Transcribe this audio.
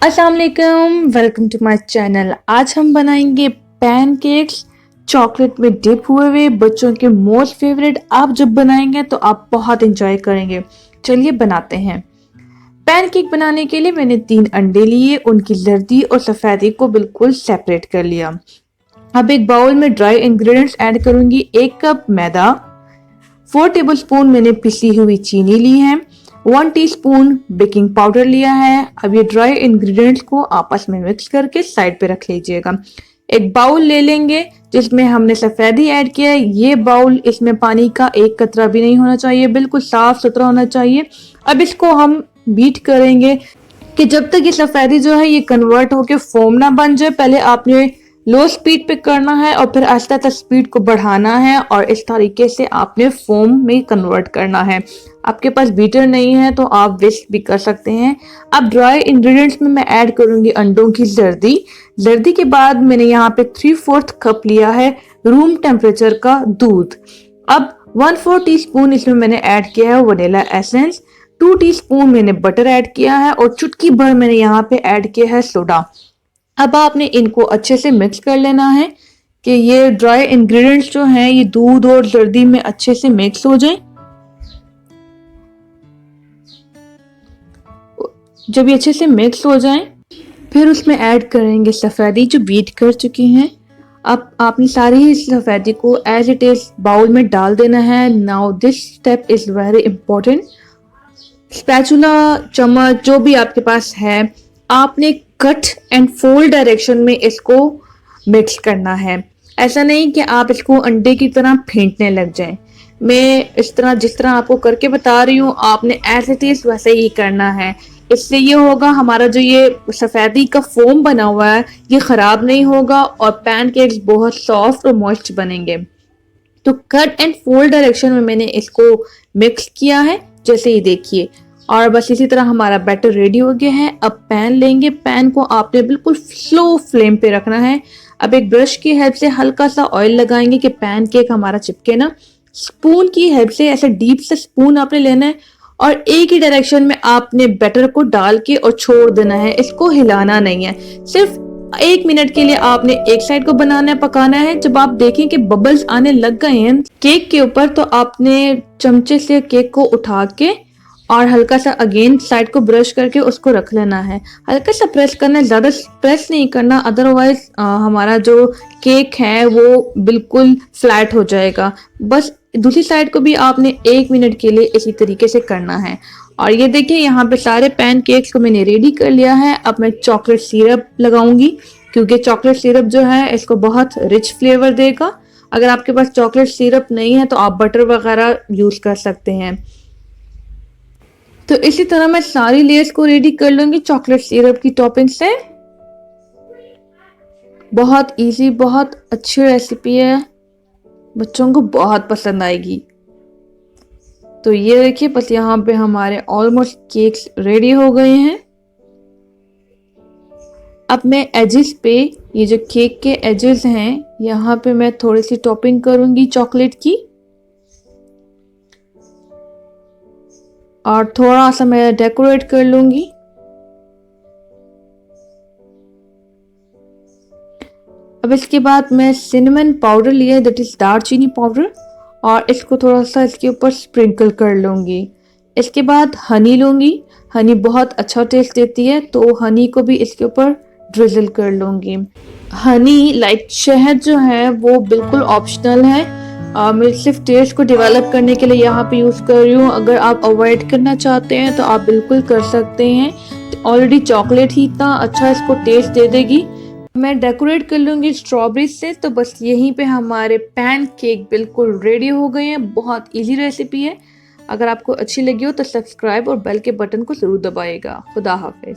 अस्सलाम वालेकुम, welcome to my channel. आज हम बनाएंगे पैनकेक्स चॉकलेट में डिप हुए बच्चों के मोस्ट फेवरेट। आप जब बनाएंगे तो आप बहुत इंजॉय करेंगे। चलिए बनाते हैं। पैनकेक बनाने के लिए मैंने 3 अंडे लिए, उनकी जर्दी और सफेदी को बिल्कुल सेपरेट कर लिया। अब एक बाउल में ड्राई इंग्रेडिएंट्स ऐड करूंगी। 1 कप मैदा, 4 टेबलस्पून मैंने पिसी हुई चीनी ली है, 1 टीस्पून बेकिंग पाउडर लिया है। अब ये ड्राई इंग्रेडिएंट्स को आपस में मिक्स करके साइड पे रख लीजिएगा। एक बाउल ले लेंगे जिसमें हमने सफेदी ऐड किया है। ये बाउल, इसमें पानी का एक कतरा भी नहीं होना चाहिए, बिल्कुल साफ सुथरा होना चाहिए। अब इसको हम बीट करेंगे कि जब तक ये सफेदी जो है ये कन्वर्ट होके फोम ना बन जाए। पहले आपने लो स्पीड पे करना है और फिर आहिस्ता आहिस्ता स्पीड को बढ़ाना है और इस तरीके से आपने फोम में कन्वर्ट करना है। आपके पास बीटर नहीं है तो आप विस्क भी कर सकते हैं। अब ड्राई इंग्रेडिएंट्स में मैं ऐड करूंगी अंडों की जर्दी। जर्दी के बाद मैंने यहाँ पे 3/4 कप लिया है रूम टेम्परेचर का दूध। अब 1/4 टीस्पून इसमें मैंने ऐड किया है वनीला एसेंस, 2 टीस्पून मैंने बटर ऐड किया है और चुटकी भर मैंने यहाँ पे ऐड किया है सोडा। अब आपने इनको अच्छे से मिक्स कर लेना है कि ये ड्राई इंग्रेडिएंट्स जो हैं ये दूध और जर्दी में अच्छे से मिक्स हो जाएं। जब ये अच्छे से मिक्स हो जाएं, फिर उसमें ऐड करेंगे सफेदी जो बीट कर चुकी हैं। अब आपने सारी ही सफेदी को एज इट इज बाउल में डाल देना है। Now this step is very important. Spatula, चम्मच जो भी आपके पास है, आपने कट एंड फोल्ड डायरेक्शन में इसको मिक्स करना है। ऐसा नहीं कि आप इसको अंडे की तरह फेंटने लग जाएं। मैं इस तरह जिस तरह आपको करके बता रही हूँ, आपने एज इट इज वैसे ही करना है। इससे ये होगा, हमारा जो ये सफेदी का फोम बना हुआ है ये खराब नहीं होगा और पैनकेक्स बहुत सॉफ्ट और मॉइस्ट बनेंगे। तो कट एंड फोल्ड डायरेक्शन में मैंने इसको मिक्स किया है, जैसे ये देखिए। और बस इसी तरह हमारा बैटर रेडी हो गया है। अब पैन लेंगे, पैन को आपने बिल्कुल स्लो फ्लेम पे रखना है। अब एक ब्रश की हेल्प से हल्का सा ऑयल लगाएंगे कि पैन केक हमारा चिपके ना। स्पून की हेल्प से ऐसे डीप से स्पून आपने लेना है और एक ही डायरेक्शन में आपने बैटर को डाल के और छोड़ देना है। इसको हिलाना नहीं है। सिर्फ 1 मिनट के लिए आपने एक साइड को बनाना है, पकाना है। जब आप देखें कि बबल्स आने लग गए हैं केक के ऊपर, तो आपने चमचे से केक को उठा के और हल्का सा अगेन साइड को ब्रश करके उसको रख लेना है। हल्का सा प्रेस करना है, ज्यादा प्रेस नहीं करना, अदरवाइज हमारा जो केक है वो बिल्कुल फ्लैट हो जाएगा। बस दूसरी साइड को भी आपने 1 मिनट के लिए इसी तरीके से करना है। और ये देखिए, यहाँ पे सारे पैन केक्स को मैंने रेडी कर लिया है। अब मैं चॉकलेट सिरप लगाऊंगी क्योंकि चॉकलेट सिरप जो है इसको बहुत रिच फ्लेवर देगा। अगर आपके पास चॉकलेट सिरप नहीं है तो आप बटर वगैरह यूज कर सकते हैं। तो इसी तरह मैं सारी लेयर्स को रेडी कर लूंगी चॉकलेट सिरप की टॉपिंग से। बहुत इजी, बहुत अच्छी रेसिपी है, बच्चों को बहुत पसंद आएगी। तो ये देखिए, बस यहाँ पे हमारे ऑलमोस्ट केक्स रेडी हो गए हैं। अब मैं एजेस पे, ये जो केक के एजेस हैं, यहाँ पे मैं थोड़ी सी टॉपिंग करूंगी चॉकलेट की और थोड़ा सा मैं डेकोरेट कर लूंगी। अब इसके बाद मैं सिनेमन पाउडर लिया है, दैट इज दालचीनी पाउडर, और इसको थोड़ा सा इसके ऊपर स्प्रिंकल कर लूंगी। इसके बाद हनी लूंगी। हनी बहुत अच्छा टेस्ट देती है तो हनी को भी इसके ऊपर ड्रिजल कर लूंगी। हनी लाइक शहद जो है वो बिल्कुल ऑप्शनल है। मैं सिर्फ टेस्ट को डेवलप करने के लिए यहाँ पे यूज कर रही हूँ। अगर आप अवॉइड करना चाहते हैं तो आप बिल्कुल कर सकते हैं। तो ऑलरेडी चॉकलेट ही इतना अच्छा इसको टेस्ट दे देगी। मैं डेकोरेट कर लूंगी स्ट्रॉबेरी से। तो बस यहीं पे हमारे पैन केक बिल्कुल रेडी हो गए हैं। बहुत इजी रेसिपी है। अगर आपको अच्छी लगी हो तो सब्सक्राइब और बेल के बटन को जरूर दबाइएगा। खुदा हाफिज।